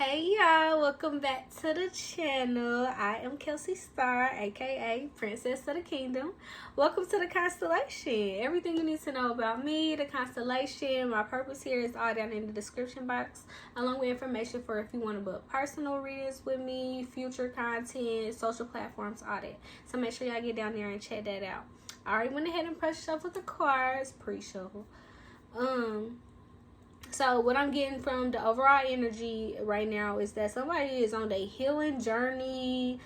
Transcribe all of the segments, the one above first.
Hey y'all, welcome back to the channel. I am Kelsey Star, aka Princess of the Kingdom. Welcome to the Constellation. Everything you need to know about me, the Constellation, my purpose here is all down in the description box, along with information for if you want to book personal readings with me, future content, social platforms, all that. So make sure y'all get down there and check that out. I already went ahead and press shuffle the cards, pre-shuffle. So what I'm getting from the overall energy right now is that somebody is on their healing journey,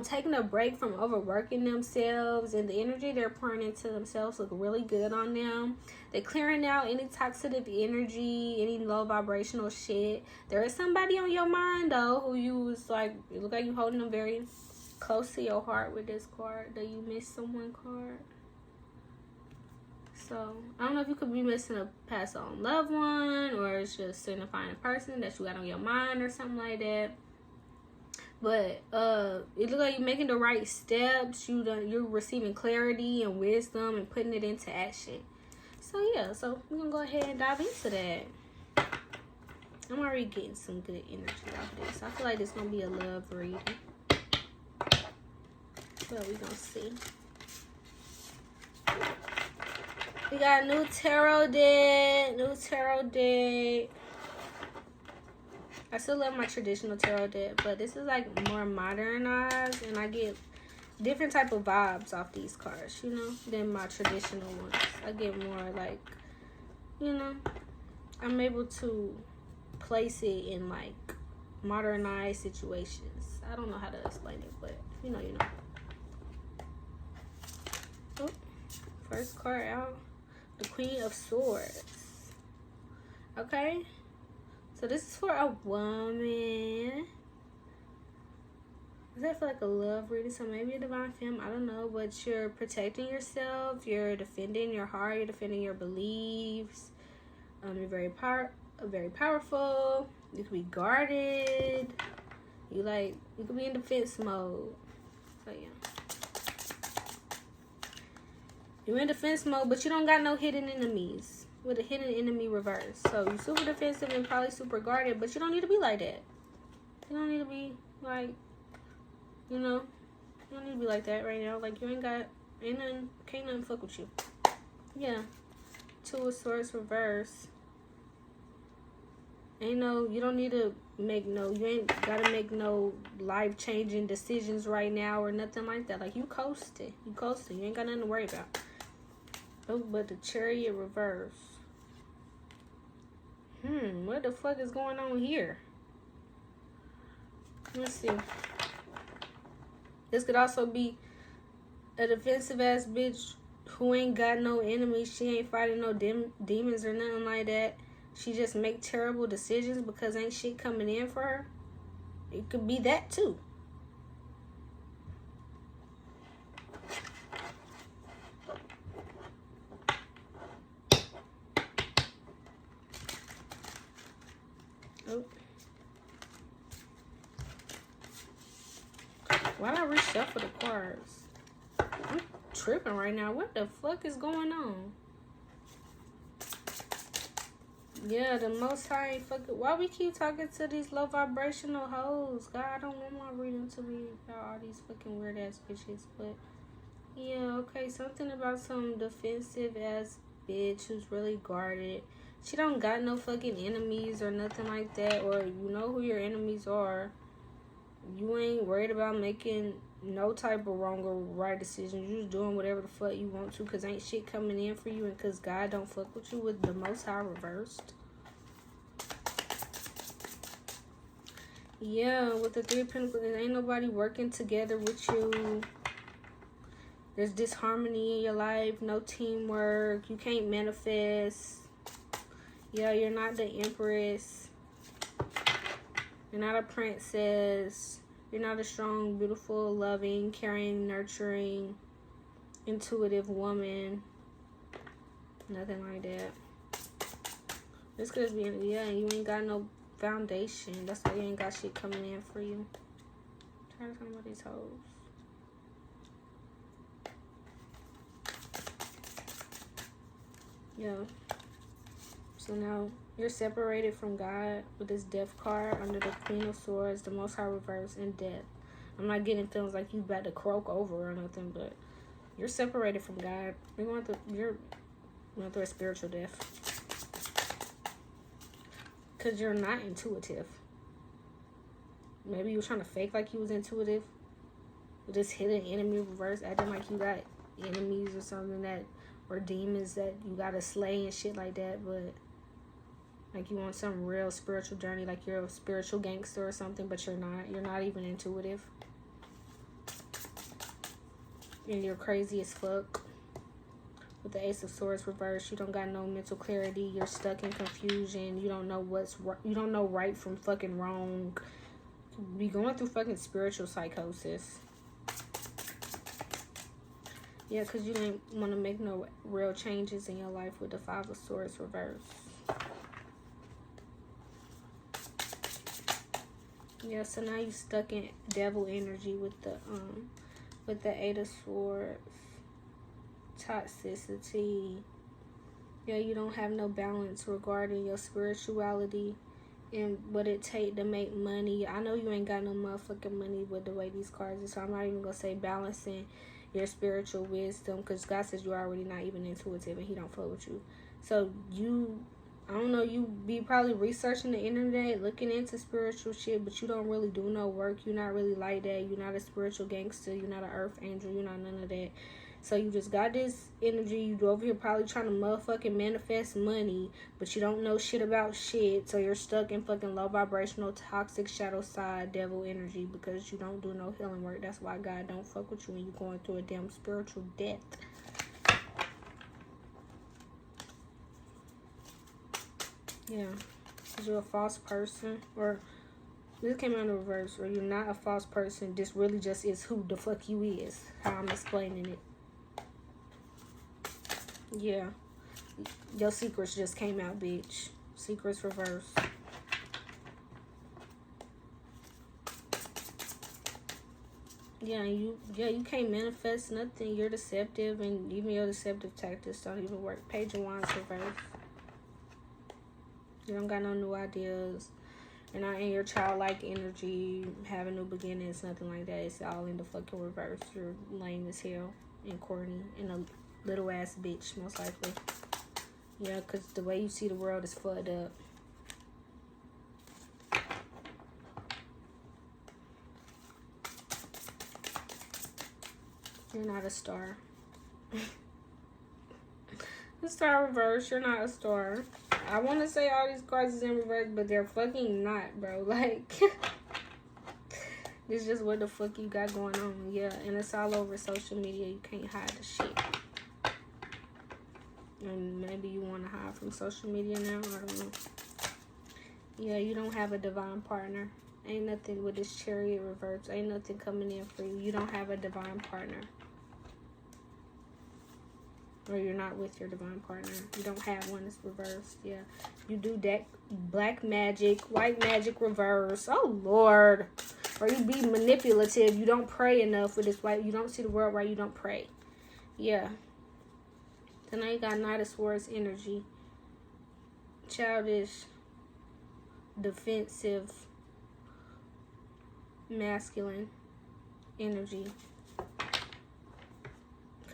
taking a break from overworking themselves, and the energy they're pouring into themselves look really good on them. They're clearing out any toxic energy, any low vibrational shit. There is somebody on your mind though who you was like, it look like you holding them very close to your heart with this card. Do you miss someone card? So, I don't know if you could be missing a passed on loved one, or it's just signifying a person that you got on your mind or something like that. But it looks like you're making the right steps. You're receiving clarity and wisdom and putting it into action. So yeah, so we're gonna go ahead and dive into that. I'm already getting some good energy out of this. I feel like this is gonna be a love reading. But we're gonna see. We got new tarot deck. I still love my traditional tarot deck, but this is like more modernized, and I get different type of vibes off these cards, you know, than my traditional ones. I get more like, you know, I'm able to place it in like modernized situations. I don't know how to explain it, but you know. Oh, first card out. The Queen of Swords. Okay. So this is for a woman. Does that feel like a love reading? So maybe a divine femme. I don't know. But you're protecting yourself. You're defending your heart. You're defending your beliefs. You're very powerful. You can be guarded. You can be in defense mode. So yeah. You're in defense mode, but you don't got no hidden enemies. With a hidden enemy reverse. So you're super defensive and probably super guarded, but you don't need to be like that. You don't need to be like, you know, you don't need to be like that right now. Like you can't nothing fuck with you. Yeah. Two of Swords reverse. You don't need to you ain't gotta make no life-changing decisions right now or nothing like that. Like you coasting. You ain't got nothing to worry about. Oh, but the Chariot reverse. What the fuck is going on here? Let's see. This could also be a defensive ass bitch who ain't got no enemies. She ain't fighting no demons or nothing like that. She just make terrible decisions because ain't shit coming in for her. It could be that too. Oh. Why did I reshuffle the cards? I'm tripping right now. What the fuck is going on? Yeah, the Most High ain't fucking. Why we keep talking to these low vibrational hoes? God, I don't want my reading to be about all these fucking weird ass bitches. But yeah, okay, something about some defensive ass bitch who's really guarded. She don't got no fucking enemies or nothing like that, or you know who your enemies are. You ain't worried about making no type of wrong or right decisions. You just doing whatever the fuck you want to, because ain't shit coming in for you, and because God don't fuck with you with the Most High reversed. Yeah, with the Three of Pentacles, there ain't nobody working together with you. There's disharmony in your life, no teamwork. You can't manifest. Yeah, you're not the Empress. You're not a princess. You're not a strong, beautiful, loving, caring, nurturing, intuitive woman. Nothing like that. This could be, yeah, you ain't got no foundation. That's why you ain't got shit coming in for you. I'm trying to find these hoes. Yeah. So now you're separated from God with this death card under the Queen of Swords, the Most High reverse, and death. I'm not getting feelings like you about to croak over or nothing, but you're separated from God. You're going through a spiritual death. Because you're not intuitive. Maybe you were trying to fake like you was intuitive. With this hidden enemy reverse, acting like you got enemies or something that, or demons that you gotta slay and shit like that, but like you on some real spiritual journey, like you're a spiritual gangster or something, but you're not. You're not even intuitive. And you're crazy as fuck. With the Ace of Swords reverse, you don't got no mental clarity. You're stuck in confusion. You don't know you don't know right from fucking wrong. You be going through fucking spiritual psychosis. Yeah, because you didn't want to make no real changes in your life with the Five of Swords reverse. Yeah, so now you stuck in devil energy with the Eight of Swords. Toxicity. Yeah, you don't have no balance regarding your spirituality and what it take to make money. I know you ain't got no motherfucking money with the way these cards are, so I'm not even gonna say balancing your spiritual wisdom, because God says you're already not even intuitive and he don't fuck with you. So I don't know, you be probably researching the internet, looking into spiritual shit, but you don't really do no work. You're not really like that. You're not a spiritual gangster. You're not an earth angel. You're not none of that. So you just got this energy. You over here probably trying to motherfucking manifest money, but you don't know shit about shit. So you're stuck in fucking low vibrational, toxic, shadow side, devil energy, because you don't do no healing work. That's why God don't fuck with you when you're going through a damn spiritual death. Yeah. Because you're a false person. Or this came out in reverse. Or you're not a false person. This really just is who the fuck you is. How I'm explaining it. Yeah. Your secrets just came out, bitch. Secrets reverse. Yeah, you can't manifest nothing. You're deceptive, and even your deceptive tactics don't even work. Page of Wands reverse. You don't got no new ideas. You're not in your childlike energy, having new beginnings, nothing like that. It's all in the fucking reverse. You're lame as hell and corny and a little ass bitch, most likely. Yeah, because the way you see the world is fucked up. You're not a star. The star reverse, you're not a star. I want to say all these cards is in reverse, but they're fucking not, bro. Like, it's just what the fuck you got going on. Yeah, and it's all over social media. You can't hide the shit. And maybe you want to hide from social media now. I don't know. Yeah, you don't have a divine partner. Ain't nothing with this Chariot reverse. Ain't nothing coming in for you. You don't have a divine partner. Or you're not with your divine partner. You don't have one. It's reversed. Yeah. You do that black magic, white magic reverse. Oh, Lord. Or you be manipulative. You don't pray enough with this white. You don't see the world right. You don't pray. Yeah. Then now you got Knight of Swords energy. Childish. Defensive. Masculine energy.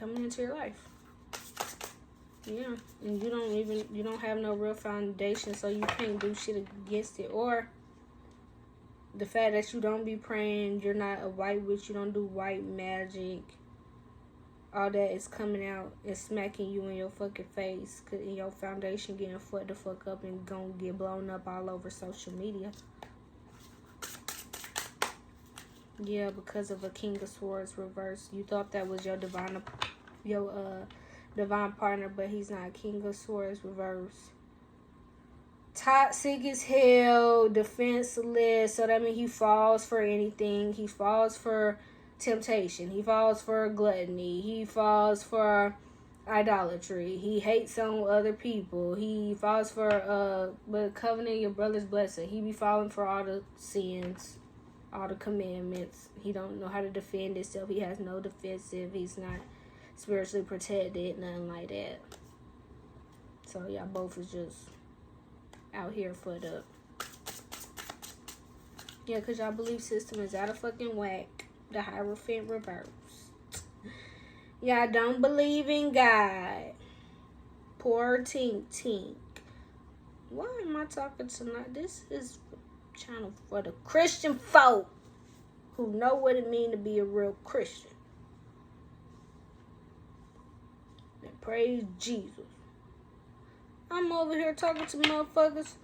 Coming into your life. Yeah, and you don't have no real foundation, so you can't do shit against it. Or the fact that you don't be praying, you're not a white witch, you don't do white magic. All that is coming out and smacking you in your fucking face, cause in your foundation getting fucked the fuck up and gonna get blown up all over social media. Yeah, because of a King of Swords reverse. You thought that was your divine partner, but he's not. King of Swords reverse. Toxic as hell, defenseless. So that means he falls for anything. He falls for temptation. He falls for gluttony. He falls for idolatry. He hates on other people. He falls for but covenant your brother's blessing. He be falling for all the sins, all the commandments. He don't know how to defend himself. He has no defensive. He's not spiritually protected, nothing like that. So yeah, both is just out here for the... Yeah, because y'all belief system is out of fucking whack. The Hierophant reverse. Y'all don't believe in God. Poor tink. Why am I talking tonight? This is a channel for the Christian folk who know what it means to be a real Christian. And praise Jesus. I'm over here talking to motherfuckers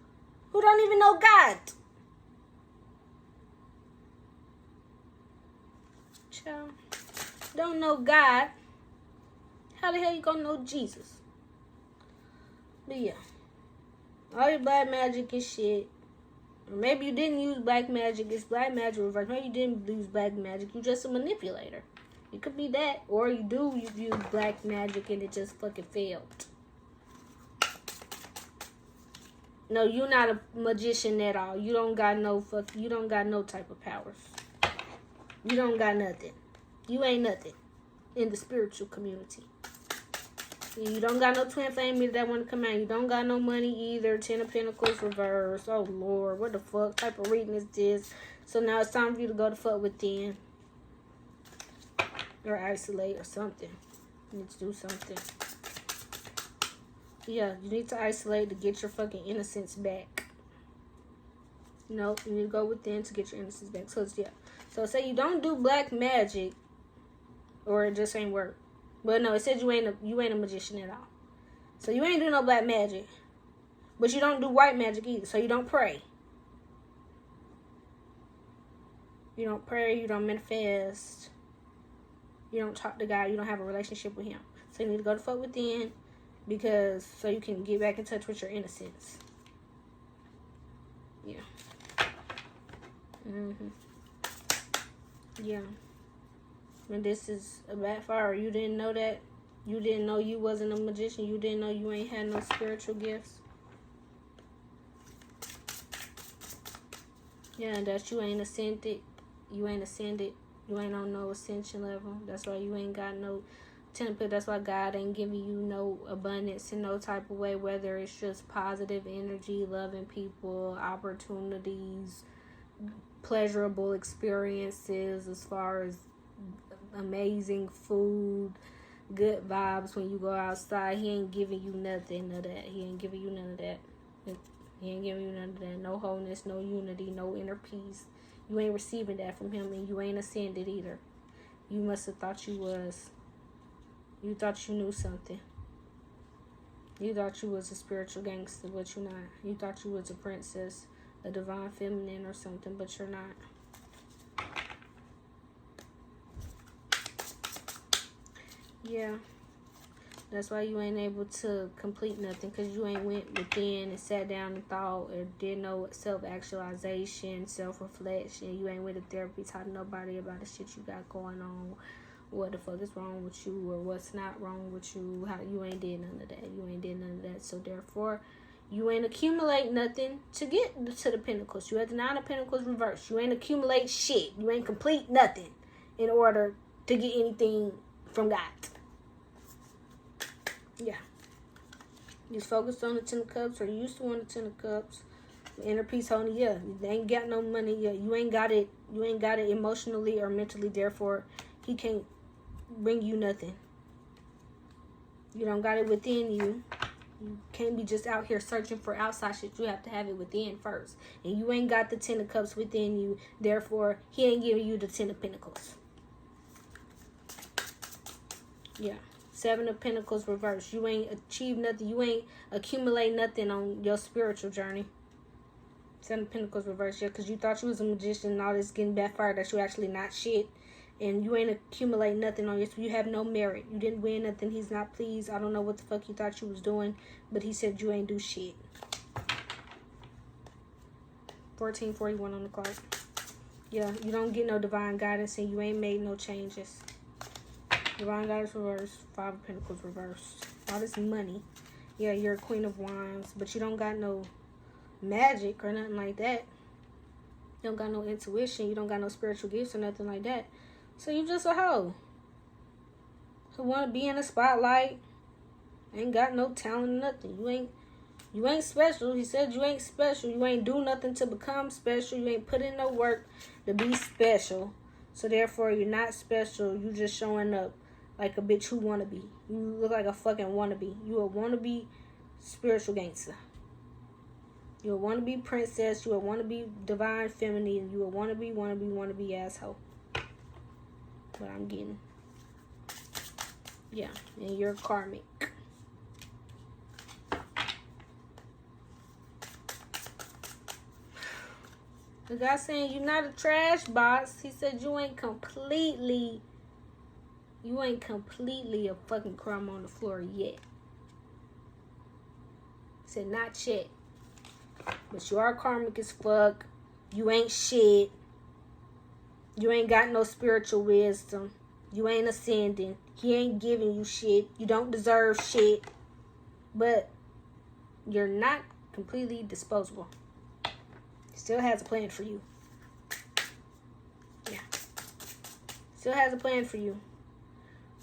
who don't even know God. Child, don't know God. How the hell you gonna know Jesus? But yeah, all your black magic and shit. Or maybe you didn't use black magic. It's black magic reverse. Maybe you didn't use black magic. You just a manipulator. It could be that. Or you've used black magic and it just fucking failed. No, you're not a magician at all. You don't got no type of powers. You don't got nothing. You ain't nothing in the spiritual community. You don't got no twin flame either that want to come out. You don't got no money either. 10 of Pentacles reverse. Oh, Lord. What the fuck type of reading is this? So now it's time for you to go to fuck within. Or isolate or something. You need to do something. Yeah, you need to isolate to get your fucking innocence back. No, you need to go within to get your innocence back. So, yeah. So, say you don't do black magic, or it just ain't work. But no, it said you ain't a magician at all. So, you ain't do no black magic. But you don't do white magic either. So, you don't pray. You don't pray. You don't manifest. You don't talk to God. You don't have a relationship with Him. So, you need to go to fuck within. Because, so you can get back in touch with your innocence. Yeah. Yeah. And this is a backfire. You didn't know that. You didn't know you wasn't a magician. You didn't know you ain't had no spiritual gifts. Yeah, and that you ain't ascended. You ain't ascended. You ain't on no ascension level. That's why you ain't got no... That's why God ain't giving you no abundance in no type of way, whether it's just positive energy, loving people, opportunities, pleasurable experiences as far as amazing food, good vibes when you go outside. He ain't giving you nothing of that. He ain't giving you none of that. He ain't giving you none of that. No wholeness, no unity, no inner peace. You ain't receiving that from Him, and you ain't ascended either. You must have thought you was. You thought you knew something. You thought you was a spiritual gangster, but you're not. You thought you was a princess, a divine feminine or something, but you're not. Yeah. That's why you ain't able to complete nothing, because you ain't went within and sat down and thought or did no self-actualization, self-reflection. You ain't went to therapy, talked to nobody about the shit you got going on. What the fuck is wrong with you, or what's not wrong with you. How you ain't did none of that. You ain't did none of that. So therefore, you ain't accumulate nothing to get to the Pentacles. You had the 9 of Pentacles reversed. You ain't accumulate shit. You ain't complete nothing in order to get anything from God. Yeah. Just focused on the 10 of Cups, or you used to want the 10 of Cups. Inner peace holding, yeah. You ain't got no money. Yeah. You ain't got it. You ain't got it emotionally or mentally. Therefore, He can't bring you nothing. You don't got it within you. You can't be just out here searching for outside shit. You have to have it within first. And you ain't got the 10 of Cups within you. Therefore, He ain't giving you the 10 of Pentacles. Yeah. 7 of Pentacles reversed. You ain't achieved nothing. You ain't accumulate nothing on your spiritual journey. 7 of Pentacles reversed. Yeah, because you thought you was a magician and all this getting backfired that you actually not shit. And you ain't accumulate nothing on you. So you have no merit. You didn't win nothing. He's not pleased. I don't know what the fuck you thought you was doing. But He said you ain't do shit. 1441 on the clock. Yeah, you don't get no divine guidance and you ain't made no changes. Divine guidance reversed. 5 of Pentacles reversed. All this money. Yeah, you're a Queen of Wands. But you don't got no magic or nothing like that. You don't got no intuition. You don't got no spiritual gifts or nothing like that. So you just a hoe who want to be in the spotlight. Ain't got no talent or nothing. You ain't You ain't special. He said you ain't special. You ain't do nothing to become special. You ain't put in no work to be special. So therefore, you're not special. You just showing up like a bitch who wanna be. You look like a fucking wannabe. You a wannabe spiritual gangster. You a wannabe princess. You a wannabe divine feminine. You a wannabe asshole. But I'm getting. Yeah, and you're karmic. The guy saying you're not a trash box. He said you ain't completely a fucking crumb on the floor yet. He said not yet. But you are karmic as fuck. You ain't shit. You ain't got no spiritual wisdom. You ain't ascending. He ain't giving you shit. You don't deserve shit. But you're not completely disposable. Still has a plan for you. Yeah. Still has a plan for you.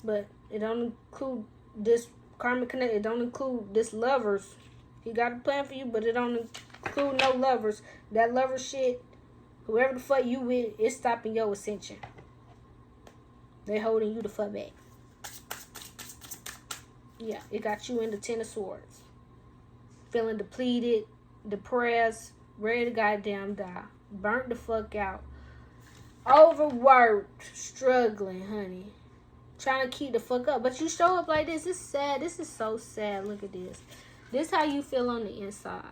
But it don't include this karmic connect. It don't include this lovers. He got a plan for you, but it don't include no lovers. That lover shit, whoever the fuck you with, it's stopping your ascension. They holding you the fuck back. Yeah, it got you in the Ten of Swords. Feeling depleted, depressed, ready to goddamn die. Burnt the fuck out. Overworked. Struggling, honey. Trying to keep the fuck up. But you show up like this. It's sad. This is so sad. Look at this. This how you feel on the inside.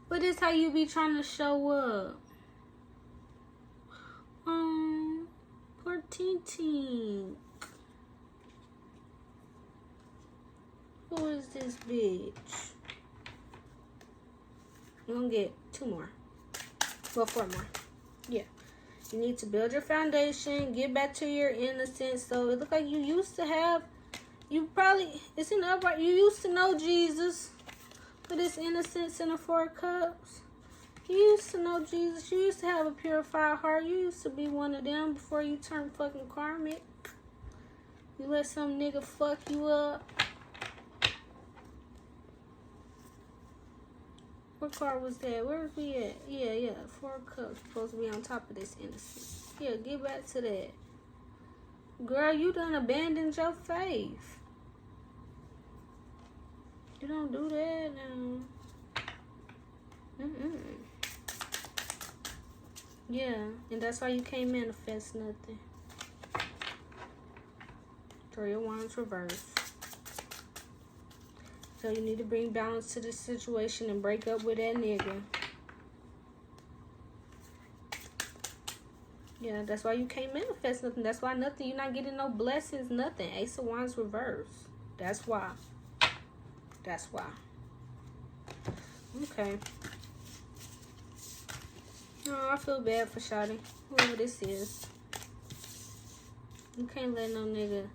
But this how you be trying to show up. Poor Tink. Who is this bitch? You're gonna get 2 more. Well, 4 more. Yeah. You need to build your foundation. Get back to your innocence. So it looks like you used to have. It's in the upright. You used to know Jesus. For this innocence in the 4 cups. You used to know Jesus. You used to have a purified heart. You used to be one of them before you turned fucking karmic. You let some nigga fuck you up. What card was that? Where was we at? Yeah. 4 cups. Supposed to be on top of this innocence. Yeah, get back to that. Girl, you done abandoned your faith. You don't do that now. Yeah, and that's why you can't manifest nothing. Throw your wands reverse. So you need to bring balance to this situation and break up with that nigga. Yeah, that's why you can't manifest nothing. That's why nothing. You're not getting no blessings, nothing. Ace of Wands reverse. That's why. Okay. Oh, I feel bad for Shawty. Whoever this is. You can't let no nigga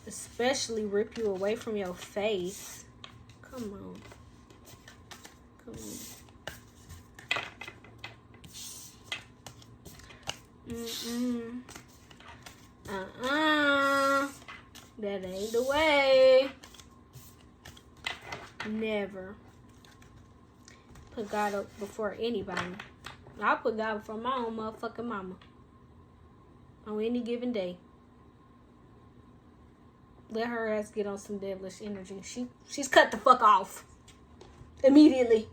especially rip you away from your face. Come on. That ain't the way. Never. Put God up before anybody. I'll put God before my own motherfucking mama. On any given day. Let her ass get on some devilish energy. She's cut the fuck off. Immediately.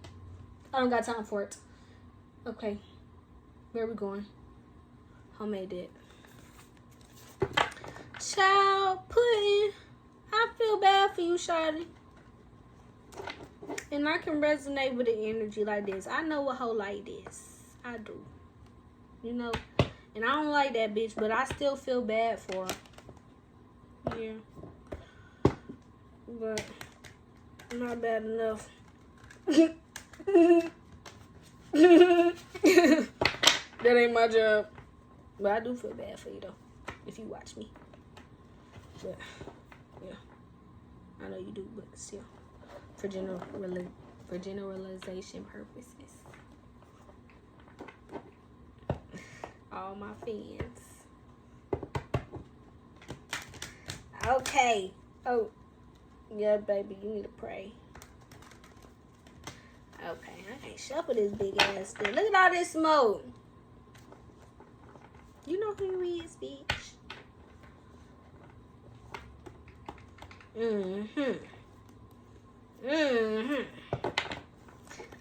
I don't got time for it. Okay. Where we going? Homemade it. Child pudding. I feel bad for you, Shawty. And I can resonate with the energy like this. I know a hoe like this. I do. You know. And I don't like that bitch, but I still feel bad for her. Yeah. But not bad enough. That ain't my job. But I do feel bad for you though. If you watch me. But yeah. I know you do, but still. For generalization purposes. All my fans. Okay. Oh. Yeah, baby, you need to pray. Okay, I can't shuffle this big ass thing. Look at all this smoke. You know who he is, bitch.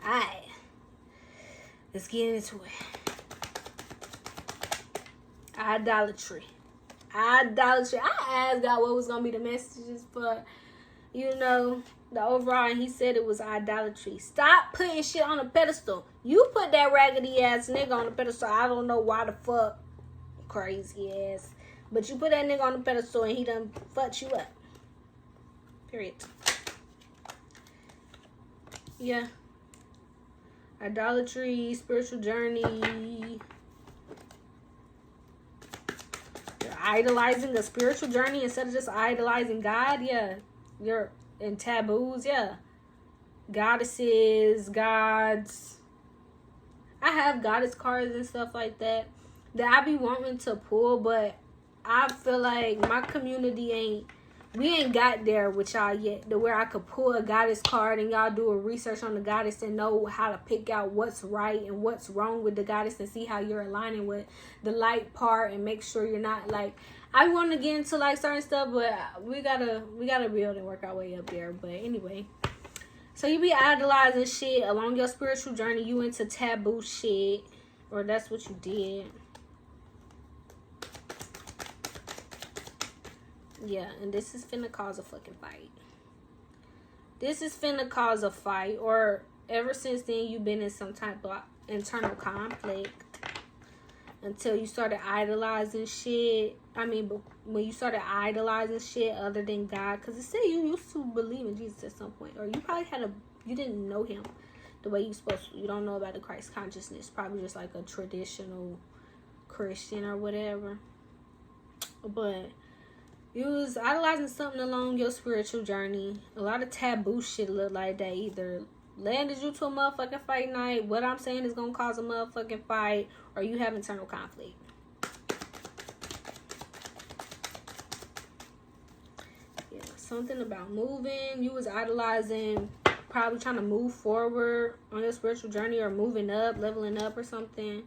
Alright. Let's get into it. Idolatry. I asked God what was going to be the messages for, the overall, and he said it was idolatry. Stop putting shit on a pedestal. You put that raggedy ass nigga on the pedestal. I don't know why the fuck. Crazy ass. But you put that nigga on the pedestal and he done fucked you up. Period. Yeah. Idolatry, spiritual journey. You're idolizing a spiritual journey instead of just idolizing God. Yeah. You're in taboos. Yeah. Goddesses, gods. I have goddess cards and stuff like that I be wanting to pull, but I feel like my community we ain't got there with y'all yet to where I could pull a goddess card and y'all do a research on the goddess and know how to pick out what's right and what's wrong with the goddess and see how you're aligning with the light part and make sure you're not like, I want to get into like certain stuff, but we gotta be able to work our way up there. But anyway, so you be idolizing shit along your spiritual journey. You into taboo shit, or that's what you did. Yeah, and this is finna cause a fucking fight. This is finna cause a fight, or ever since then you've been in some type of internal conflict until you started idolizing shit. I mean, but when you started idolizing shit other than God, because it said you used to believe in Jesus at some point, or you probably you didn't know him the way you supposed to. You don't know about the Christ consciousness. Probably just like a traditional Christian or whatever. But you was idolizing something along your spiritual journey. A lot of taboo shit look like that either landed you to a motherfucking fight night. What I'm saying is gonna cause a motherfucking fight, or you have internal conflict. Yeah, something about moving. You was idolizing, probably trying to move forward on your spiritual journey, or moving up, leveling up or something.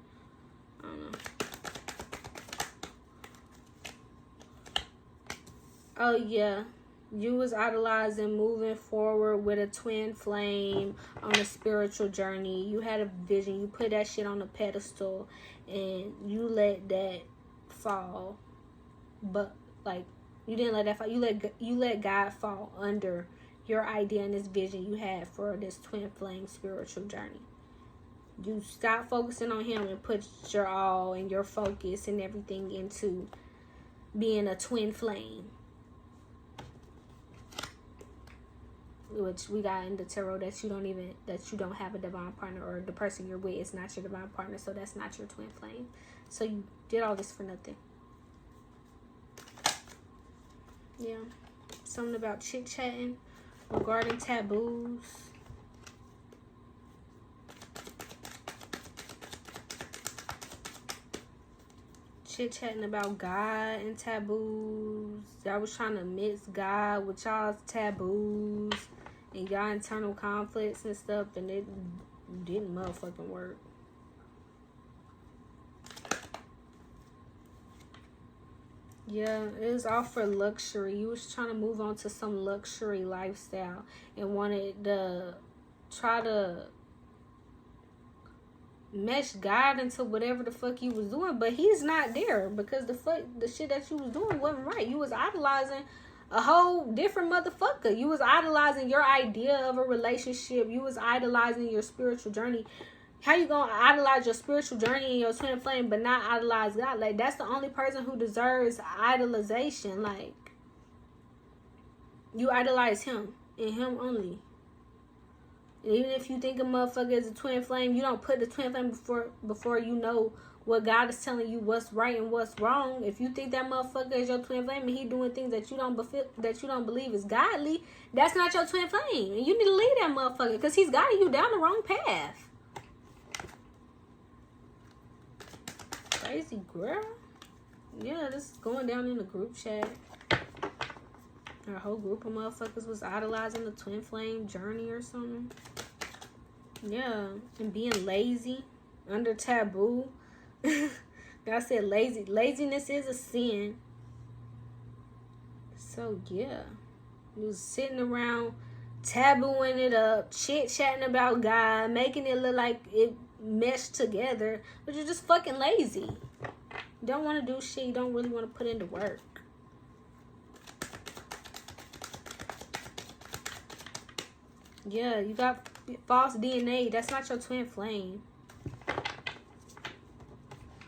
I don't know. Oh, yeah. You was idolizing moving forward with a twin flame on a spiritual journey. You had a vision. You put that shit on a pedestal and you let that fall. But, like, you didn't let that fall. You let God fall under your idea and this vision you had for this twin flame spiritual journey. You stop focusing on him and put your all and your focus and everything into being a twin flame. Which we got in the tarot that you don't have a divine partner, or the person you're with is not your divine partner, so that's not your twin flame. So you did all this for nothing. Yeah. Something about chit-chatting regarding taboos. Chit-chatting about God and taboos. Y'all was trying to mix God with y'all's taboos and y'all internal conflicts and stuff, and it didn't motherfucking work. Yeah, it was all for luxury. You was trying to move on to some luxury lifestyle and wanted to try to mesh God into whatever the fuck you was doing, but he's not there because the shit that you was doing wasn't right. You was idolizing a whole different motherfucker. You was idolizing your idea of a relationship. You was idolizing your spiritual journey. How you gonna idolize your spiritual journey and your twin flame but not idolize God? Like, that's the only person who deserves idolization. Like, you idolize him and him only. And even if you think a motherfucker is a twin flame, you don't put the twin flame before you know what God is telling you what's right and what's wrong. If you think that motherfucker is your twin flame and he doing things that you don't believe is godly, that's not your twin flame. And you need to leave that motherfucker because he's guiding you down the wrong path. Crazy girl. Yeah, this is going down in the group chat. A whole group of motherfuckers was idolizing the twin flame journey or something. Yeah, and being lazy under taboo. I said lazy. Laziness is a sin. So yeah, you was sitting around tabooing it up, chit-chatting about God, making it look like it meshed together, but you're just fucking lazy. You don't want to do shit. You don't really want to put into work. Yeah, you got false DNA. That's not your twin flame.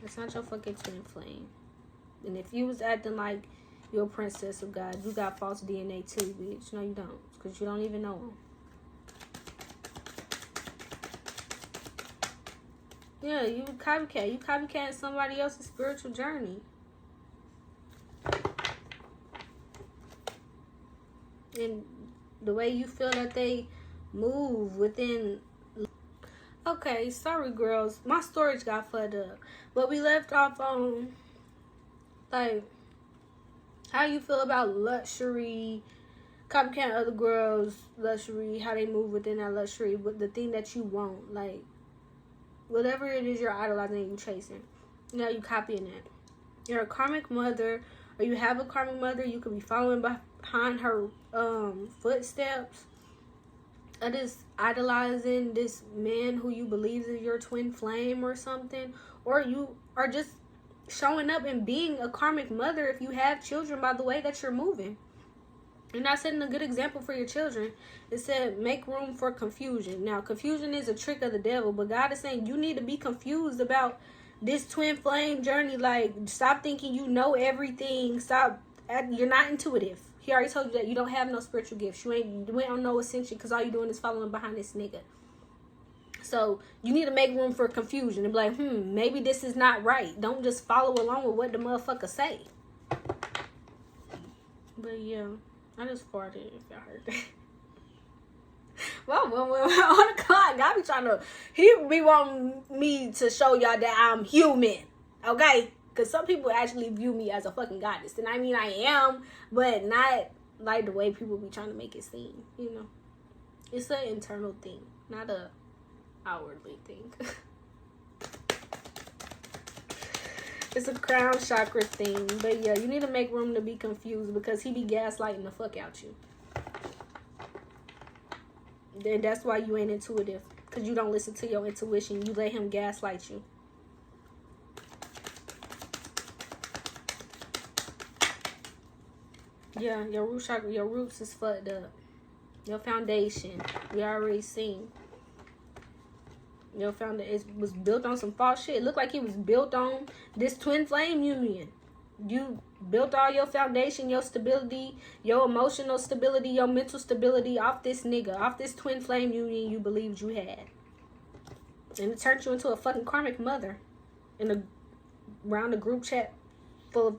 That's not your fucking twin flame. And if you was acting like you're a princess of God, you got false DNA too, bitch. No, you don't. Because you don't even know them. Yeah, you copycat. You copycatting somebody else's spiritual journey. And the way you feel that they move within. Okay, sorry girls, my storage got flooded up, but we left off on like how you feel about luxury, copycat other girls' luxury, how they move within that luxury, but the thing that you want, like whatever it is you're idolizing and you chasing, you know, you copying that. You're a karmic mother, or you have a karmic mother. You could be following behind her footsteps. Of this idolizing this man who you believe is your twin flame or something, or you are just showing up and being a karmic mother if you have children by the way that you're moving. You're not setting a good example for your children. It said make room for confusion. Now confusion is a trick of the devil, but God is saying you need to be confused about this twin flame journey. Like, stop thinking you know everything. Stop. You're not intuitive. He already told you that you don't have no spiritual gifts. You don't know ascension because all you're doing is following behind this nigga. So you need to make room for confusion and be like, maybe this is not right. Don't just follow along with what the motherfucker say. But yeah, I just farted if y'all heard that. Well, when we're on the clock, God be trying to, he be wanting me to show y'all that I'm human. Okay? Because some people actually view me as a fucking goddess. And I mean, I am, but not like the way people be trying to make it seem, you know. It's an internal thing, not a outwardly thing. It's a crown chakra thing. But yeah, you need to make room to be confused because he be gaslighting the fuck out you. Then that's why you ain't intuitive. Because you don't listen to your intuition. You let him gaslight you. Yeah, your root chakra, your roots is fucked up. Your foundation, we already seen. Your foundation, it was built on some false shit. It looked like it was built on this twin flame union. You built all your foundation, your stability, your emotional stability, your mental stability off this nigga, off this twin flame union you believed you had. And it turned you into a fucking karmic mother around a group chat full of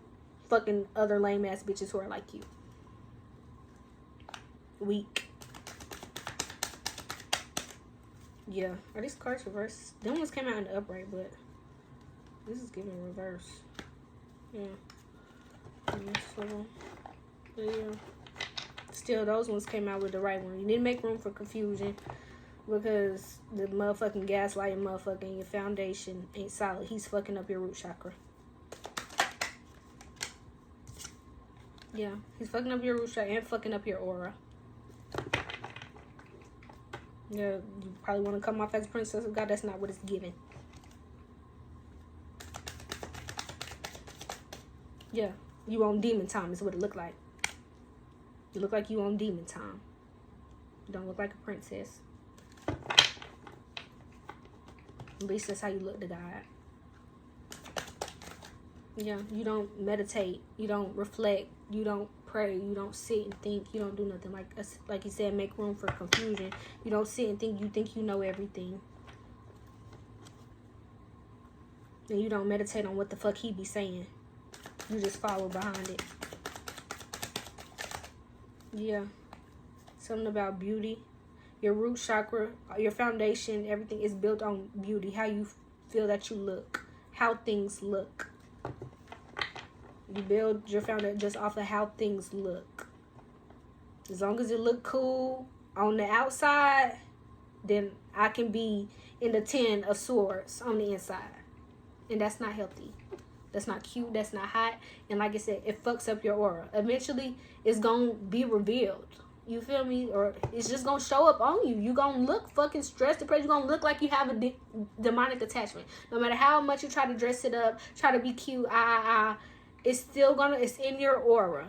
fucking other lame ass bitches who are like you. Weak. Yeah. Are these cards reversed? Them ones came out in the upright, but this is giving reverse. Yeah. So, but yeah. Still, those ones came out with the right one. You need to make room for confusion because the motherfucking gaslighting motherfucking your foundation ain't solid. He's fucking up your root chakra. Yeah, he's fucking up your root chakra and fucking up your aura. Yeah, you probably want to come off as a princess of God. That's not what it's giving. Yeah, you on demon time is what it look like. You look like you on demon time. You don't look like a princess. At least that's how you look to God. Yeah, you don't meditate. You don't reflect. You don't pray. You don't sit and think. You don't do nothing. Like he said, make room for confusion. You don't sit and think. You think you know everything. And you don't meditate on what the fuck he be saying. You just follow behind it. Yeah. Something about beauty. Your root chakra, your foundation, everything is built on beauty. How you feel that you look. How things look. You build your foundation just off of how things look. As long as it look cool on the outside, then I can be in the 10 of swords on the inside. And that's not healthy. That's not cute. That's not hot. And like I said, it fucks up your aura. Eventually, it's going to be revealed. You feel me? Or it's just going to show up on you. You're going to look fucking stressed, depressed. You're going to look like you have a demonic attachment. No matter how much you try to dress it up, try to be cute, it's still going to, it's in your aura.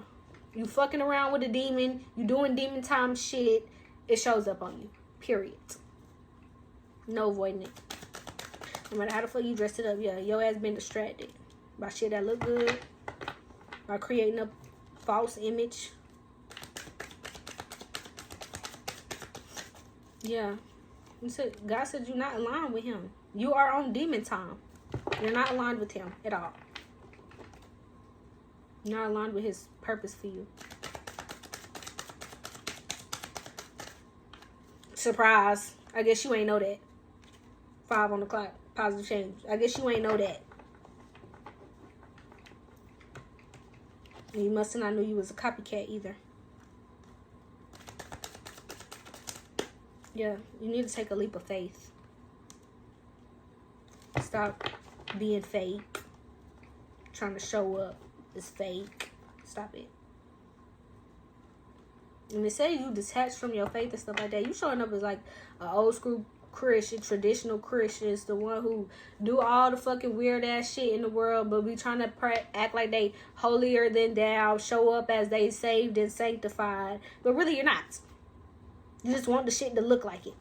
You fucking around with a demon. You doing demon time shit. It shows up on you. Period. No avoiding it. No matter how the fuck you dress it up, yeah, your ass been distracted by shit that look good, by creating a false image. Yeah. God said you're not aligned with him. You are on demon time. You're not aligned with him at all. You're not aligned with his purpose for you. Surprise. I guess you ain't know that. 5 on the clock. Positive change. I guess you ain't know that. You must have not knew you was a copycat either. Yeah, you need to take a leap of faith. Stop being fake. Trying to show up is fake. Stop it. And they say you detached from your faith and stuff like that. You showing up as like an old school Christian, traditional Christians, the one who do all the fucking weird ass shit in the world, but be trying to act like they holier than thou, show up as they saved and sanctified, but really you're not. You just want the shit to look like it.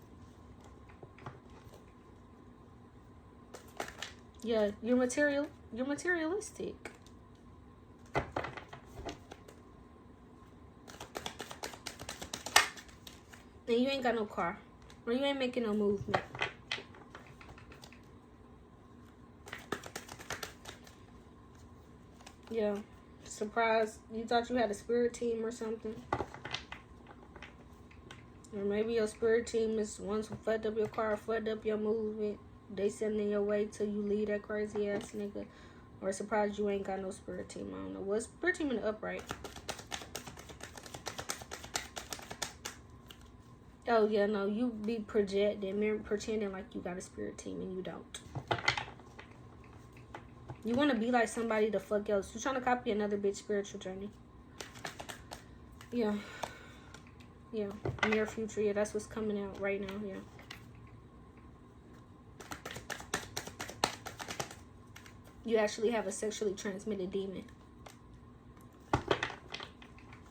Yeah, you're materialistic. And you ain't got no car. Or you ain't making no movement. Yeah. Surprise. You thought you had a spirit team or something. Or maybe your spirit team is ones who fucked up your car, fucked up your movement. They sending your way till you leave that crazy ass nigga. Or surprised you ain't got no spirit team. I don't know. What's spirit team in the upright? Oh, yeah, no, you be pretending like you got a spirit team and you don't. You want to be like somebody the fuck else. You're trying to copy another bitch spiritual journey. Yeah. Yeah. Near future. Yeah, that's what's coming out right now. Yeah. You actually have a sexually transmitted demon.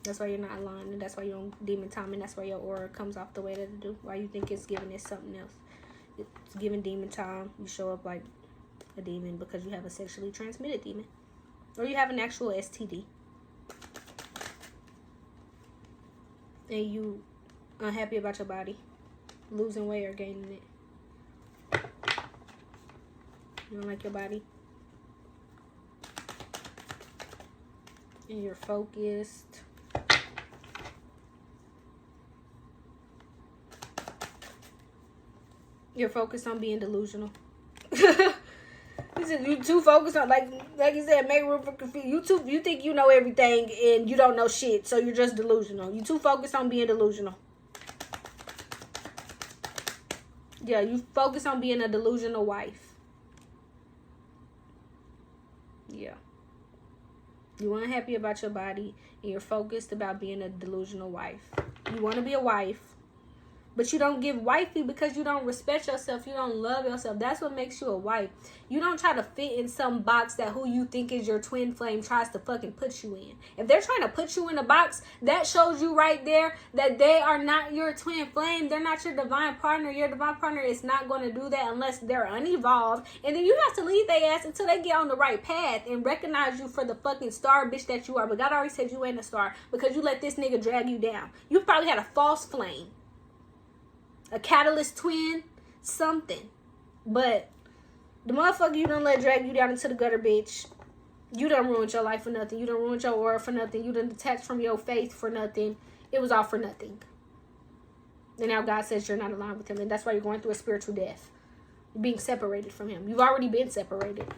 That's why you're not aligned, and that's why you're on demon time, and that's why your aura comes off the way that it do. Why you think it's giving it something else. It's giving demon time. You show up like a demon because you have a sexually transmitted demon. Or you have an actual STD. And you unhappy about your body. Losing weight or gaining it. You don't like your body. And you're focused. You're focused on being delusional. You too focused on, like you said, make room for confusion. You think you know everything and you don't know shit, so you're just delusional. You too focused on being delusional. Yeah, you focus on being a delusional wife. Yeah. You unhappy about your body and you're focused about being a delusional wife. You want to be a wife. But you don't give wifey because you don't respect yourself. You don't love yourself. That's what makes you a wife. You don't try to fit in some box that who you think is your twin flame tries to fucking put you in. If they're trying to put you in a box, that shows you right there that they are not your twin flame. They're not your divine partner. Your divine partner is not going to do that unless they're unevolved. And then you have to leave their ass until they get on the right path and recognize you for the fucking star bitch that you are. But God already said you ain't a star because you let this nigga drag you down. You probably had a false flame. A catalyst twin, something. But the motherfucker you done let drag you down into the gutter, bitch. You done ruined your life for nothing. You done ruined your aura for nothing. You done detached from your faith for nothing. It was all for nothing. And now God says you're not aligned with him. And that's why you're going through a spiritual death. You're being separated from him. You've already been separated.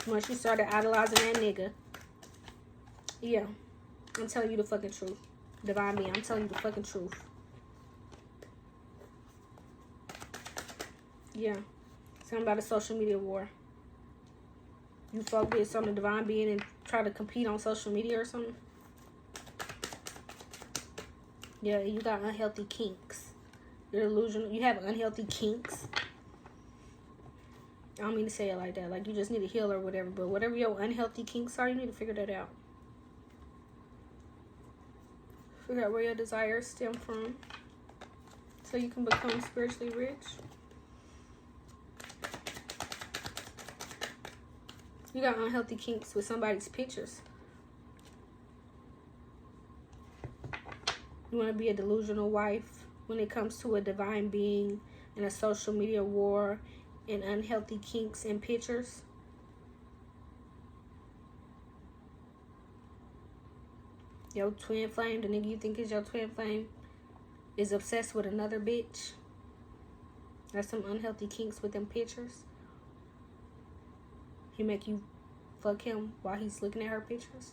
Once you started idolizing that nigga. Yeah. I'm telling you the fucking truth. Divine being, I'm telling you the fucking truth. Yeah. Something about a social media war. You fuck with some divine being and try to compete on social media or something. Yeah, you got unhealthy kinks. You're delusional. You have unhealthy kinks. I don't mean to say it like that. Like, you just need to heal or whatever. But whatever your unhealthy kinks are, you need to figure that out. Figure out where your desires stem from. So you can become spiritually rich. You got unhealthy kinks with somebody's pictures. You want to be a delusional wife when it comes to a divine being and a social media war and unhealthy kinks and pictures. Your twin flame, the nigga you think is your twin flame, is obsessed with another bitch. That's some unhealthy kinks with them pictures. He make you fuck him while he's looking at her pictures.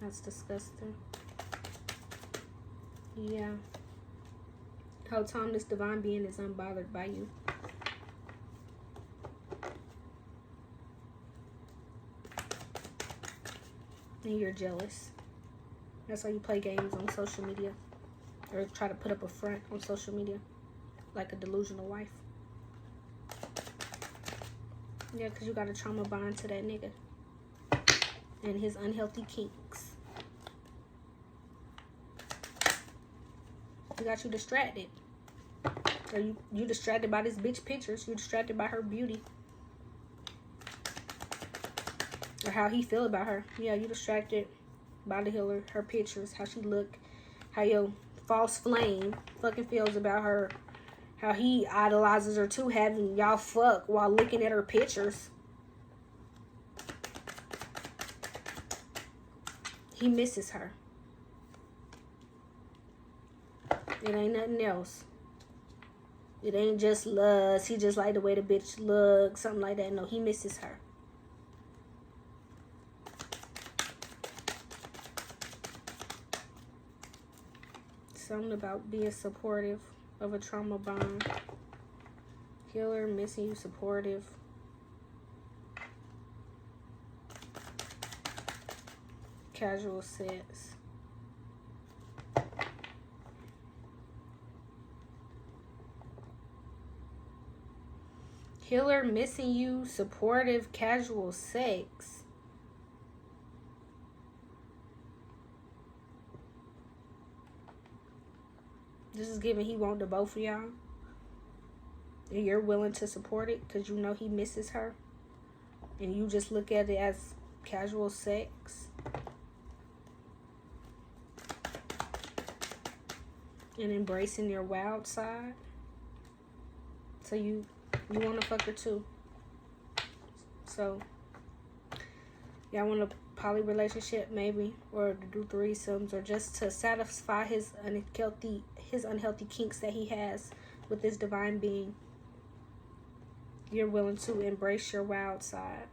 That's disgusting. Yeah. Whole time this divine being is unbothered by you. And you're jealous. That's why you play games on social media. Or try to put up a front on social media. Like a delusional wife. Yeah, because you got a trauma bond to that nigga. And his unhealthy kinks. He got you distracted. Or you distracted by this bitch pictures. You distracted by her beauty. Or how he feel about her. Yeah, you distracted by the healer, her pictures, how she look, how your false flame fucking feels about her, how he idolizes her too, having y'all fuck while looking at her pictures. He misses her. It ain't nothing else. It ain't just lust. He just like the way the bitch looks, something like that. No, he misses her. Something about being supportive of a trauma bond. Healer, missing you, supportive. Casual sex. Healer, missing you, supportive, casual sex. This is giving he want the both of y'all. And you're willing to support it because you know he misses her. And you just look at it as casual sex. And embracing your wild side. So you want to fuck her too. So, y'all want a poly relationship maybe, or to do threesomes, or just to satisfy his unhealthy kinks that he has with this divine being. You're willing to embrace your wild side.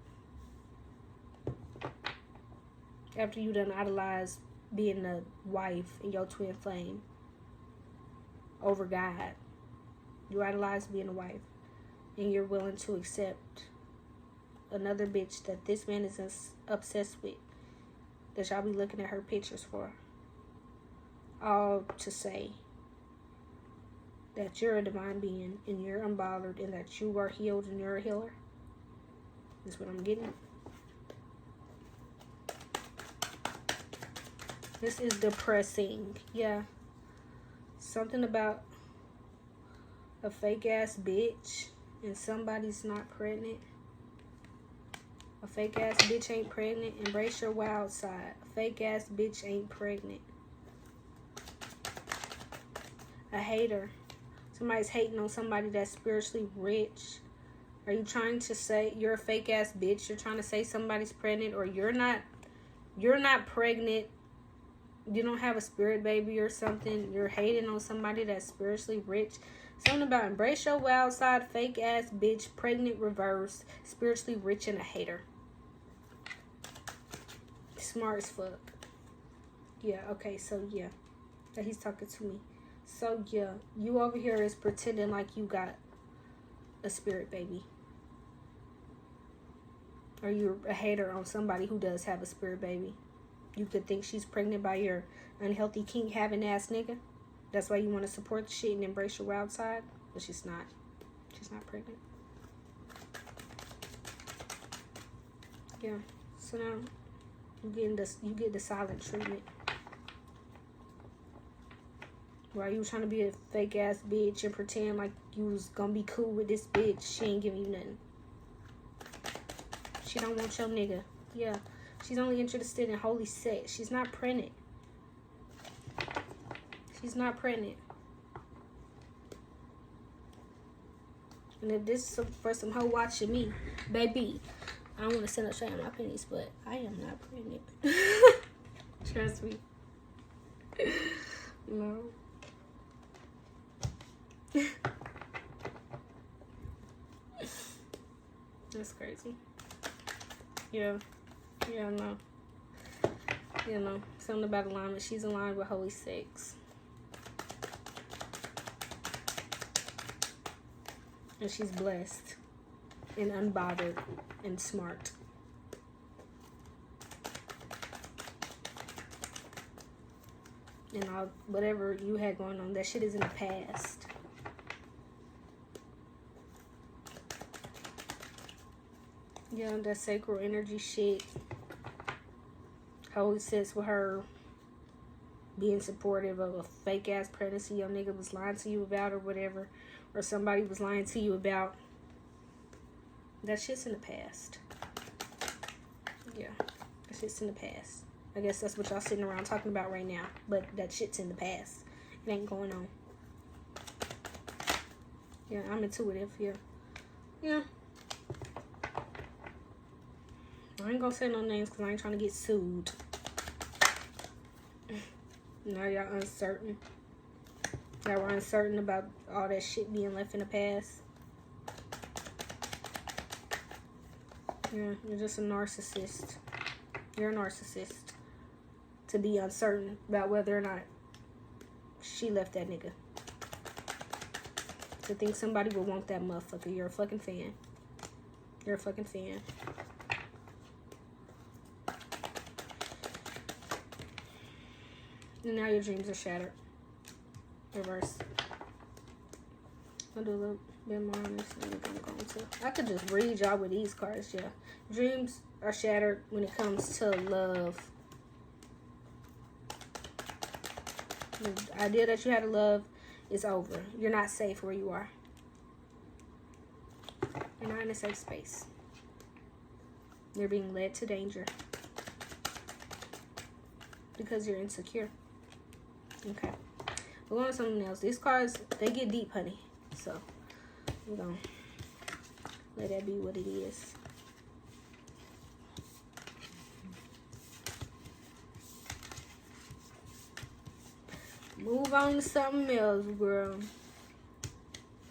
After you done idolize being a wife in your twin flame over God. You idolize being a wife. And you're willing to accept another bitch that this man is obsessed with. That y'all be looking at her pictures for. All to say that you're a divine being and you're unbothered and that you are healed and you're a healer. That's what I'm getting. This is depressing. Yeah. Something about a fake ass bitch and somebody's not pregnant. A fake ass bitch ain't pregnant. Embrace your wild side. A fake ass bitch ain't pregnant. A hater. Somebody's hating on somebody that's spiritually rich. Are you trying to say you're a fake ass bitch? You're trying to say somebody's pregnant, or you're not pregnant You don't have a spirit baby or something. You're hating on somebody that's spiritually rich. Something about embrace your wild side, fake ass bitch, pregnant reverse, spiritually rich and a hater. Smart as fuck. Yeah, okay, so yeah. That he's talking to me. So yeah, you over here is pretending like you got a spirit baby. Or you're a hater on somebody who does have a spirit baby. You could think she's pregnant by your unhealthy kink having ass nigga. That's why you want to support the shit and embrace your wild side. But she's not. She's not pregnant. Yeah. So now you get the silent treatment. While you trying to be a fake ass bitch and pretend like you was gonna be cool with this bitch, she ain't giving you nothing. She don't want your nigga. Yeah. She's only interested in holy sex. She's not pregnant. She's not pregnant. And if this is for some hoe watching me, baby, I don't want to send up showing my pennies, but I am not pregnant. Trust me. No. That's crazy. Yeah. Yeah, no. You know, something about alignment. She's aligned with holy sex. And she's blessed and unbothered and smart. And all whatever you had going on, that shit is in the past. Yeah, that sacral energy shit. Holy sits with her being supportive of a fake ass pregnancy your nigga was lying to you about or whatever, or somebody was lying to you about. That shit's in the past. Yeah, that shit's in the past. I guess that's what y'all sitting around talking about right now, but that shit's in the past. It ain't going on. Yeah, I'm intuitive. Yeah. Yeah. I ain't gonna say no names because I ain't trying to get sued. Now y'all uncertain. Y'all were uncertain about all that shit being left in the past. Yeah, you're just a narcissist. You're a narcissist. To be uncertain about whether or not she left that nigga. To think somebody would want that motherfucker. You're a fucking fan. You're a fucking fan. And now your dreams are shattered. Reverse. I'll do a little bit more on this. I could just read y'all with these cards, yeah. Dreams are shattered when it comes to love. The idea that you had to love is over. You're not safe where you are. You're not in a safe space. You're being led to danger. Because you're insecure. Okay. We're going to something else. These cards, they get deep, honey. So, we're going to let that be what it is. Move on to something else, girl.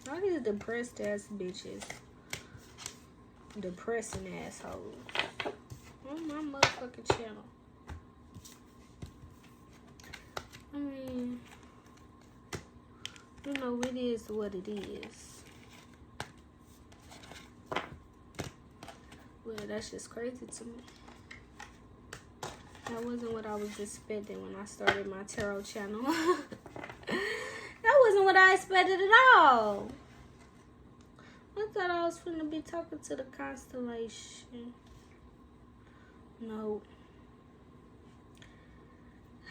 All these depressed ass bitches. Depressing assholes. On my motherfucking channel. I mean, you know, it is what it is. Well, that's just crazy to me. That wasn't what I was expecting when I started my tarot channel. That wasn't what I expected at all. I thought I was finna be talking to the Constellation. No.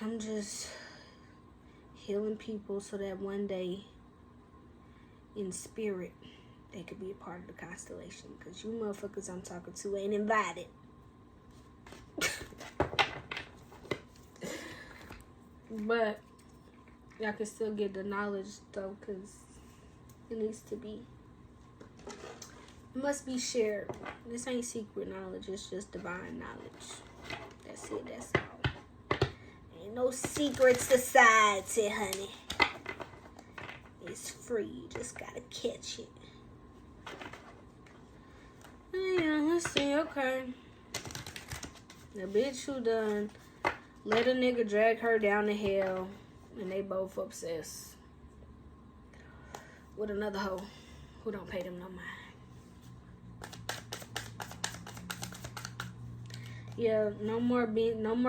I'm just healing people so that one day in spirit they could be a part of the Constellation, because you motherfuckers I'm talking to ain't invited. But y'all can still get the knowledge though, because it needs to be, it must be shared. This ain't secret knowledge, it's just divine knowledge. That's it, that's all. Ain't no secret society, honey. It's free. You just gotta catch it. Yeah, let's see. Okay. The bitch who done let a nigga drag her down to hell, and they both obsessed with another hoe who don't pay them no mind. Yeah, no more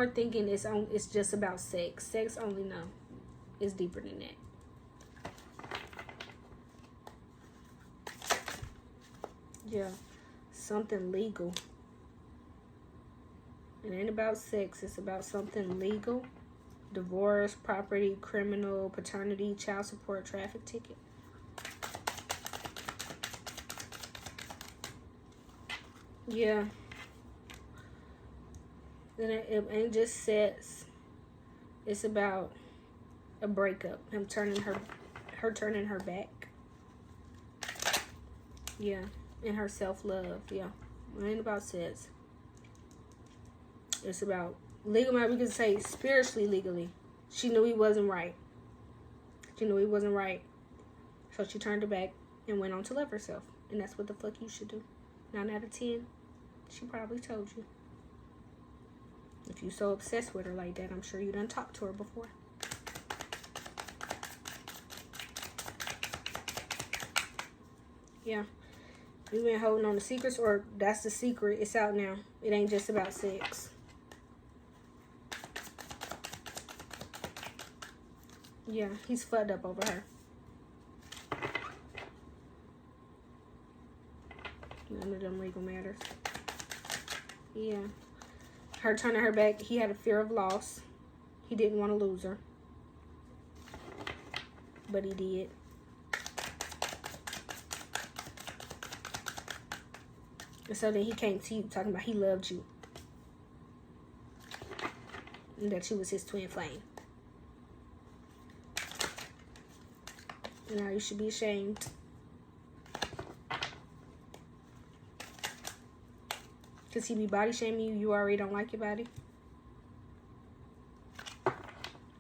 thinking it's just about sex. Sex only, no. It's deeper than that. Yeah, something legal. It ain't about sex. It's about something legal. Divorce, property, criminal, paternity, child support, traffic ticket. Yeah. And it ain't just sex. It's about a breakup. Him turning her turning her back. Yeah. And her self-love. Yeah. It ain't about sex. It's about legal, we can say spiritually, legally. She knew he wasn't right. She knew he wasn't right. So she turned her back and went on to love herself. And that's what the fuck you should do. 9 out of 10. She probably told you. If you so obsessed with her like that, I'm sure you done talked to her before. Yeah. You been holding on to secrets, or that's the secret. It's out now. It ain't just about sex. Yeah, he's fucked up over her. None of them legal matters. Yeah. Her turning her back, he had a fear of loss. He didn't want to lose her. But he did. And so then he came to you talking about he loved you. And that you was his twin flame. Now you should be ashamed. Because he be body shaming you. You already don't like your body.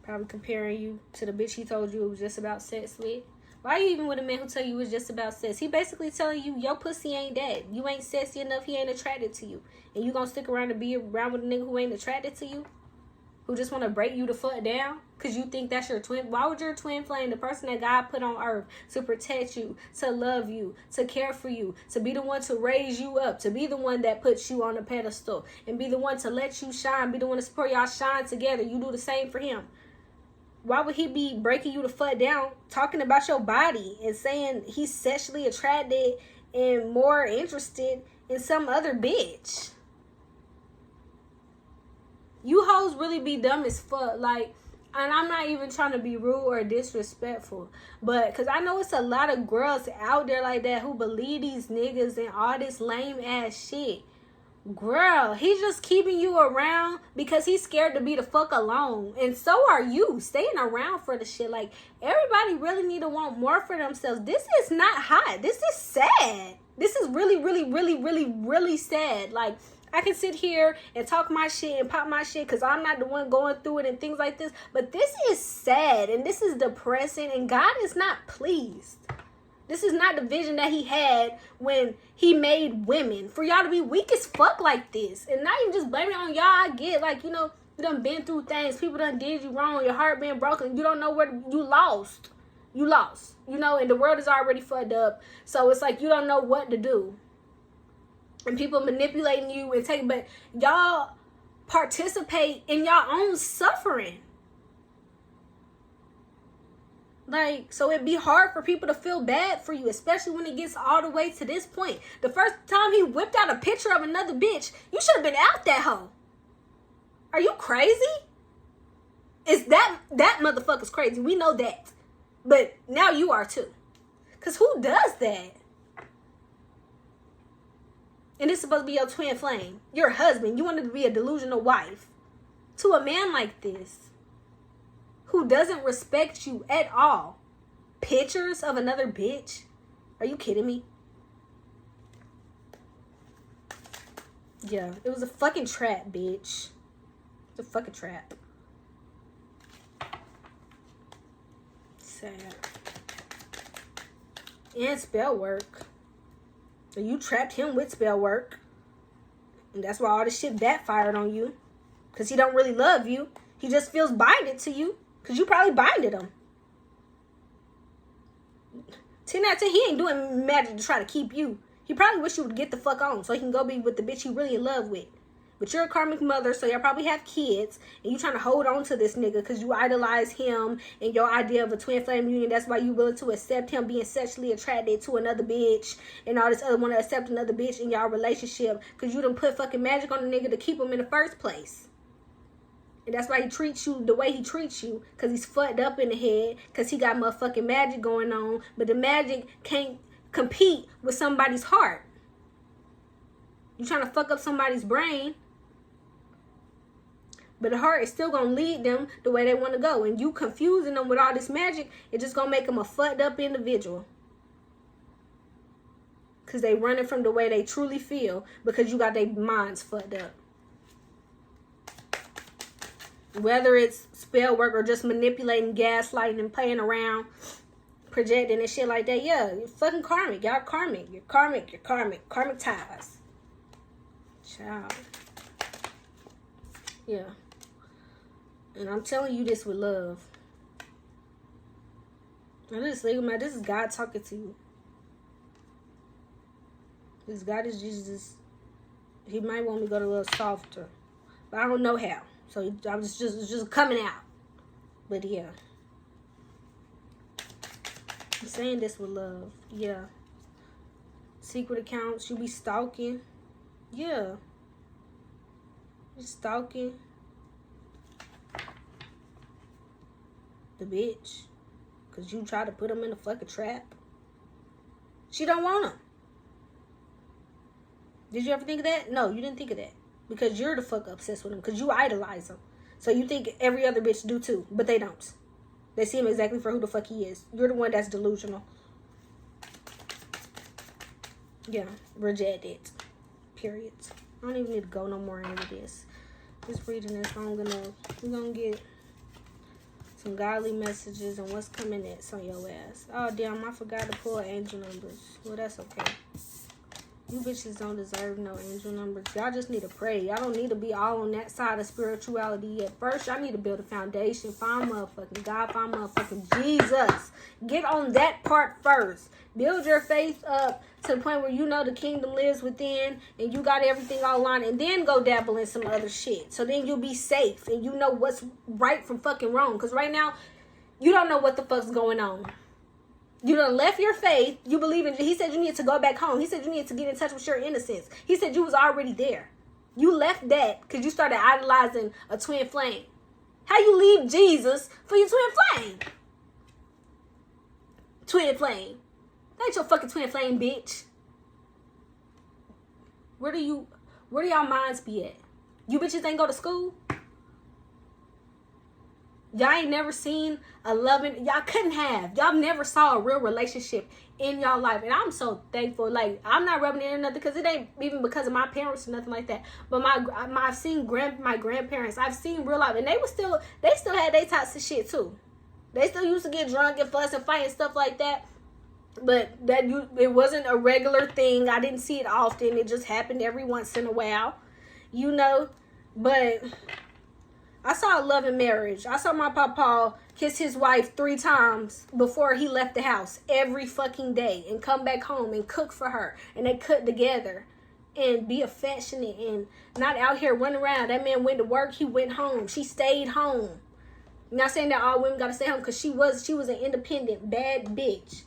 Probably comparing you to the bitch he told you it was just about sex with. Why are you even with a man who tell you it was just about sex? He basically telling you your pussy ain't that. You ain't sexy enough. He ain't attracted to you. And you gonna stick around and be around with a nigga who ain't attracted to you? Who just want to break you the fuck down? Because you think that's your twin. Why would your twin flame, the person that God put on earth to protect you, to love you, to care for you, to be the one to raise you up, to be the one that puts you on a pedestal, and be the one to let you shine, be the one to support y'all shine together. You do the same for him. Why would he be breaking you the fuck down, talking about your body and saying he's sexually attracted and more interested in some other bitch? You hoes really be dumb as fuck. Like, and I'm not even trying to be rude or disrespectful, but because I know it's a lot of girls out there like that who believe these niggas and all this lame ass shit. Girl, he's just keeping you around because he's scared to be the fuck alone. And so are you, staying around for the shit. Like, everybody really need to want more for themselves. This is not hot. This is sad. This is really, really, really, really, really sad. Like, I can sit here and talk my shit and pop my shit because I'm not the one going through it and things like this. But this is sad and this is depressing and God is not pleased. This is not the vision that he had when he made women. For y'all to be weak as fuck like this. And not even just blaming it on y'all. I get, like, you know, you done been through things. People done did you wrong. Your heart been broken. You don't know where you lost. You lost. You know, and the world is already fucked up. So it's like you don't know what to do. And people manipulating you and taking, but y'all participate in your own suffering. Like, so it'd be hard for people to feel bad for you, especially when it gets all the way to this point. The first time he whipped out a picture of another bitch, you should have been out that hoe. Are you crazy? Is that motherfucker's crazy. We know that. But now you are too. Because who does that? And it's supposed to be your twin flame. Your husband. You wanted to be a delusional wife. To a man like this. Who doesn't respect you at all. Pictures of another bitch? Are you kidding me? Yeah. It was a fucking trap, bitch. It's a fucking trap. sad. And spell work. So you trapped him with spell work. And that's why all this shit backfired on you. Because he don't really love you. He just feels binded to you. Because you probably binded him. 10 out of 10, he ain't doing magic to try to keep you. He probably wish you would get the fuck on so he can go be with the bitch he really in love with. But you're a karmic mother, so y'all probably have kids. And you trying to hold on to this nigga because you idolize him and your idea of a twin flame union. That's why you willing to accept him being sexually attracted to another bitch. And all this other want to accept another bitch in y'all relationship. Because you done put fucking magic on the nigga to keep him in the first place. And that's why he treats you the way he treats you. Because he's fucked up in the head. Because he got motherfucking magic going on. But the magic can't compete with somebody's heart. You trying to fuck up somebody's brain. But the heart is still going to lead them the way they want to go. And you confusing them with all this magic, it's just going to make them a fucked up individual. Because they running from the way they truly feel. Because you got their minds fucked up. Whether it's spell work or just manipulating, gaslighting, and playing around, projecting and shit like that. Yeah, you're fucking karmic. Y'all karmic. You're karmic. You're karmic. Karmic ties. Child. Yeah. And I'm telling you this with love. And this is God talking to you. This God is Jesus. He might want me to go a little softer. But I don't know how. So I'm just coming out. But yeah. I'm saying this with love. Yeah. Secret accounts. You be stalking. Yeah. You stalking. The bitch. Because you try to put him in a fucking trap. She don't want him. Did you ever think of that? No, you didn't think of that. Because you're the fuck obsessed with him. Because you idolize him. So you think every other bitch do too. But they don't. They see him exactly for who the fuck he is. You're the one that's delusional. Yeah. Reject it. Period. I don't even need to go no more into this. Just reading this, we're gonna get some godly messages and what's coming next on your ass. Oh damn, I forgot to pull angel numbers. Well, that's okay. You bitches don't deserve no angel numbers. Y'all just need to pray. Y'all don't need to be all on that side of spirituality yet. First, y'all need to build a foundation. Find motherfucking God. Find motherfucking Jesus. Get on that part first. Build your faith up to the point where you know the kingdom lives within and you got everything all on, and then go dabble in some other shit. So then you'll be safe and you know what's right from fucking wrong. Because right now, you don't know what the fuck's going on. You done left your faith. You believe in. He said you need to go back home. He said you need to get in touch with your innocence. He said you was already there. You left that because you started idolizing a twin flame. How you leave Jesus for your twin flame? Twin flame. That ain't your fucking twin flame, bitch. Where do y'all minds be at? You bitches ain't go to school? Y'all ain't never seen a loving, y'all couldn't have. Y'all never saw a real relationship in y'all life. And I'm so thankful. Like, I'm not rubbing it in nothing because it ain't even because of my parents or nothing like that. But I've seen my grandparents. I've seen real life. And they still had their types of shit too. They still used to get drunk and fuss and fight and stuff like that. But it wasn't a regular thing. I didn't see it often. It just happened every once in a while. You know? But I saw a loving marriage. I saw my papa kiss his wife 3 times before he left the house every fucking day and come back home and cook for her. And they cook together and be affectionate and not out here running around. That man went to work. He went home. She stayed home. I'm not saying that all women got to stay home because she was an independent bad bitch.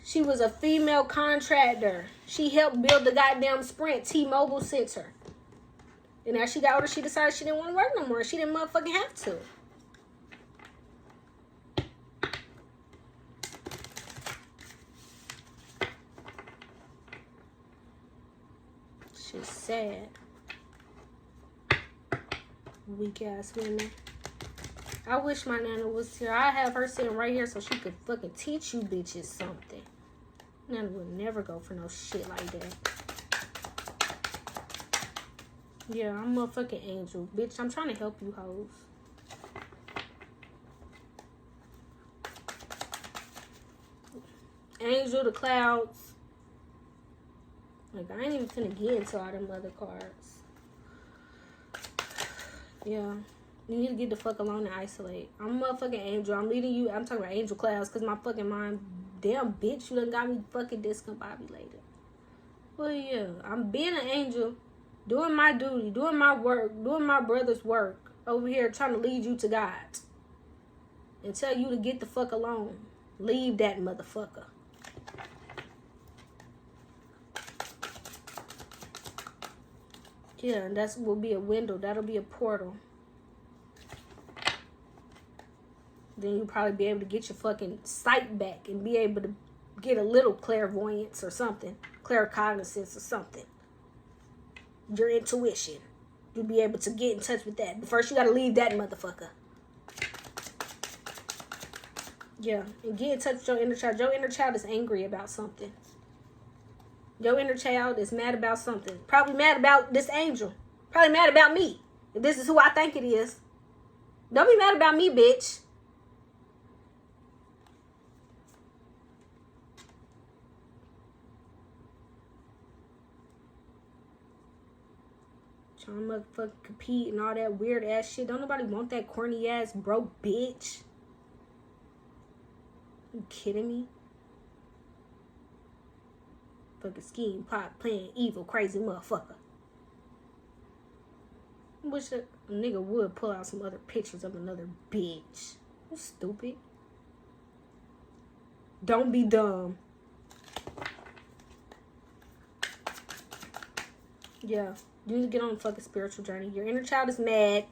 She was a female contractor. She helped build the goddamn Sprint T-Mobile Center. And as she got older, she decided she didn't want to work no more. She didn't motherfucking have to. She's sad. Weak ass women. I wish my nana was here. I have her sitting right here so she could fucking teach you bitches something. Nana would never go for no shit like that. Yeah, I'm a fucking angel. Bitch, I'm trying to help you hoes. Angel, the clouds. Like, I ain't even finna get into all them other cards. Yeah. You need to get the fuck alone and isolate. I'm a motherfucking angel. I'm leading you. I'm talking about angel clouds because my fucking mind. Damn, bitch, you done got me fucking discombobulated. Well, yeah. I'm being an angel. Doing my duty. Doing my work. Doing my brother's work. Over here trying to lead you to God. And tell you to get the fuck alone. Leave that motherfucker. Yeah, and that will be a window. That'll be a portal. Then you'll probably be able to get your fucking sight back and be able to get a little clairvoyance or something. Claircognizance or something. Your intuition. You'll be able to get in touch with that. But first you gotta leave that motherfucker. Yeah, and get in touch with your inner child. Your inner child is angry about something. Your inner child is mad about something. Probably mad about this angel. Probably mad about me. If this is who I think it is. Don't be mad about me, bitch. Trying to motherfucking compete and all that weird ass shit. Don't nobody want that corny ass broke bitch. You kidding me? Fucking scheme, pot, playing evil, crazy motherfucker. I wish a nigga would pull out some other pictures of another bitch. You stupid. Don't be dumb. Yeah. You need to get on a fucking spiritual journey. Your inner child is mad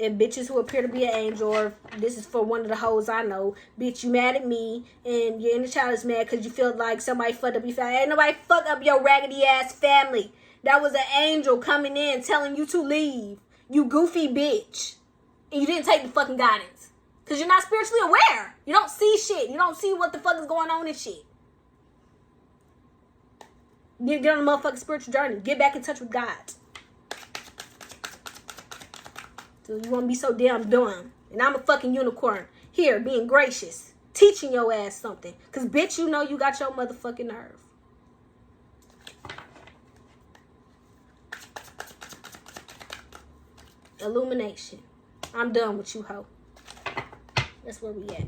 at bitches who appear to be an angel, or this is for one of the hoes I know. Bitch, you mad at me, and your inner child is mad because you feel like somebody fucked up your family. Ain't nobody fuck up your raggedy ass family. That was an angel coming in telling you to leave. You goofy bitch. And you didn't take the fucking guidance. Because you're not spiritually aware. You don't see shit. You don't see what the fuck is going on and shit. You need to get on a motherfucking spiritual journey. Get back in touch with God. So you won't be so damn dumb. And I'm a fucking unicorn. Here, being gracious. Teaching your ass something. Because, bitch, you know you got your motherfucking nerve. Illumination. I'm done with you, hoe. That's where we at.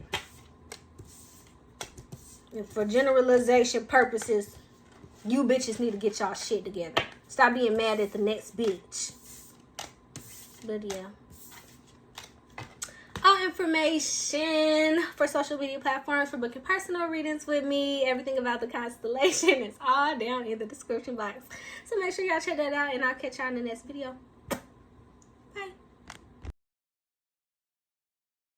And for generalization purposes, you bitches need to get y'all shit together. Stop being mad at the next bitch. But yeah. All information for social media platforms, for booking personal readings with me, everything about the Constellation is all down in the description box. So make sure y'all check that out, and I'll catch y'all in the next video.